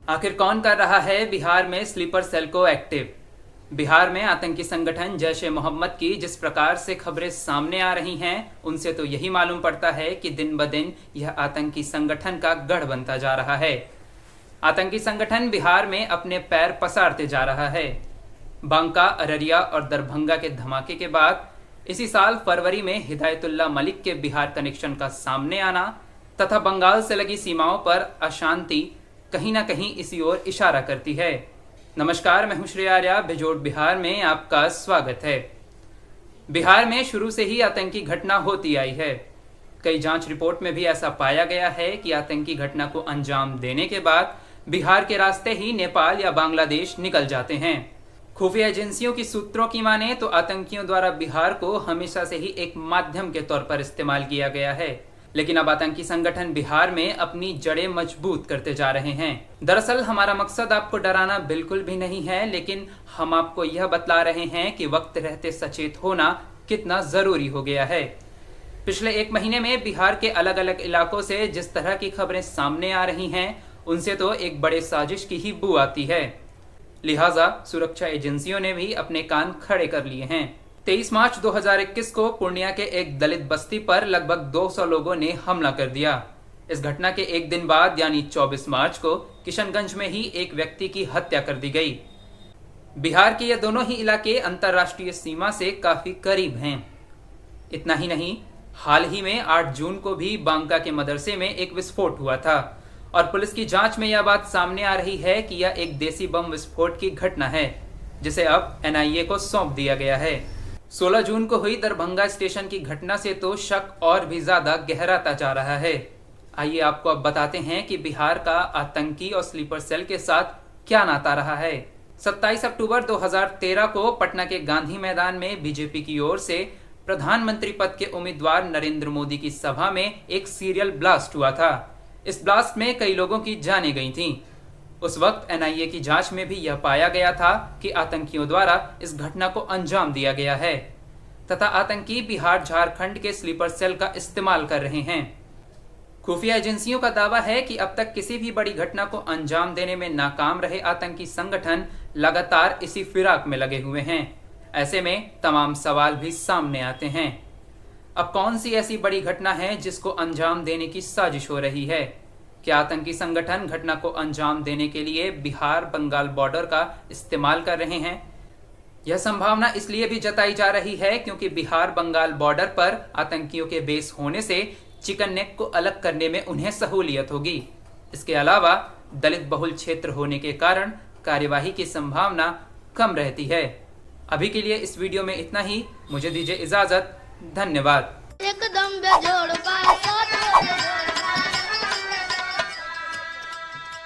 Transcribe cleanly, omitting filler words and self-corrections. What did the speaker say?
आखिर कौन कर रहा है बिहार में स्लीपर सेल को एक्टिव? बिहार में आतंकी संगठन जैश-ए-मोहम्मद की जिस प्रकार से खबरें सामने आ रही हैं, उनसे तो यही मालूम पड़ता है कि दिन ब दिन यह आतंकी संगठन का गढ़ बनता जा रहा है। आतंकी संगठन बिहार में अपने पैर पसारते जा रहा है। बांका, अररिया और दरभंगा के धमाके के बाद इसी साल फरवरी में हिदायतुल्लाह मलिक के बिहार कनेक्शन का सामने आना तथा बंगाल से लगी सीमाओं पर अशांति कहीं ना कहीं इसी ओर इशारा करती है। नमस्कार, मैं हूं श्री आर्या। बेजोड़ बिहार में आपका स्वागत है। बिहार में शुरू से ही आतंकी घटना होती आई है। कई जांच रिपोर्ट में भी ऐसा पाया गया है कि आतंकी घटना को अंजाम देने के बाद बिहार के रास्ते ही नेपाल या बांग्लादेश निकल जाते हैं। खुफिया एजेंसियों की सूत्रों की माने तो आतंकियों द्वारा बिहार को हमेशा से ही एक माध्यम के तौर पर इस्तेमाल किया गया है, लेकिन अब आतंकी संगठन बिहार में अपनी जड़ें मजबूत करते जा रहे हैं। दरअसल हमारा मकसद आपको डराना बिल्कुल भी नहीं है, लेकिन हम आपको यह बतला रहे हैं कि वक्त रहते सचेत होना कितना जरूरी हो गया है। पिछले एक महीने में बिहार के अलग अलग इलाकों से जिस तरह की खबरें सामने आ रही हैं, उनसे तो एक बड़े साजिश की ही बू आती है। लिहाजा सुरक्षा एजेंसियों ने भी अपने कान खड़े कर लिए हैं। 23 मार्च 2021 को पूर्णिया के एक दलित बस्ती पर लगभग 200 लोगों ने हमला कर दिया। इस घटना के एक दिन बाद यानी 24 मार्च को किशनगंज में ही एक व्यक्ति की हत्या कर दी गई। बिहार के ये दोनों ही इलाके अंतर्राष्ट्रीय सीमा से काफी करीब हैं। इतना ही नहीं, हाल ही में 8 जून को भी बांका के मदरसे में एक विस्फोट हुआ था और पुलिस की जांच में यह बात सामने आ रही है कि यह एक देसी बम विस्फोट की घटना है, जिसे अब एनआईए को सौंप दिया गया है। 16 जून को हुई दरभंगा स्टेशन की घटना से तो शक और भी ज्यादा गहराता जा रहा है। आइए आपको अब बताते हैं कि बिहार का आतंकी और स्लीपर सेल के साथ क्या नाता रहा है। 27 अक्टूबर 2013 को पटना के गांधी मैदान में बीजेपी की ओर से प्रधानमंत्री पद के उम्मीदवार नरेंद्र मोदी की सभा में एक सीरियल ब्लास्ट हुआ था। इस ब्लास्ट में कई लोगों की जानें गई थीं। उस वक्त एनआईए की जांच में भी यह पाया गया था कि आतंकियों द्वारा इस घटना को अंजाम दिया गया है तथा आतंकी बिहार झारखंड के स्लीपर सेल का इस्तेमाल कर रहे हैं। खुफिया एजेंसियों का दावा है कि अब तक किसी भी बड़ी घटना को अंजाम देने में नाकाम रहे आतंकी संगठन लगातार इसी फिराक में लगे हुए हैं। ऐसे में तमाम सवाल भी सामने आते हैं। अब कौन सी ऐसी बड़ी घटना है जिसको अंजाम देने की साजिश हो रही है? क्या आतंकी संगठन घटना को अंजाम देने के लिए बिहार बंगाल बॉर्डर का इस्तेमाल कर रहे हैं? यह संभावना इसलिए भी जताई जा रही है क्योंकि बिहार बंगाल बॉर्डर पर आतंकियों के बेस होने से चिकन नेक को अलग करने में उन्हें सहूलियत होगी। इसके अलावा दलित बहुल क्षेत्र होने के कारण कार्यवाही की संभावना कम रहती है। अभी के लिए इस वीडियो में इतना ही। मुझे दीजिए इजाजत। धन्यवाद। एकदम बेजोड़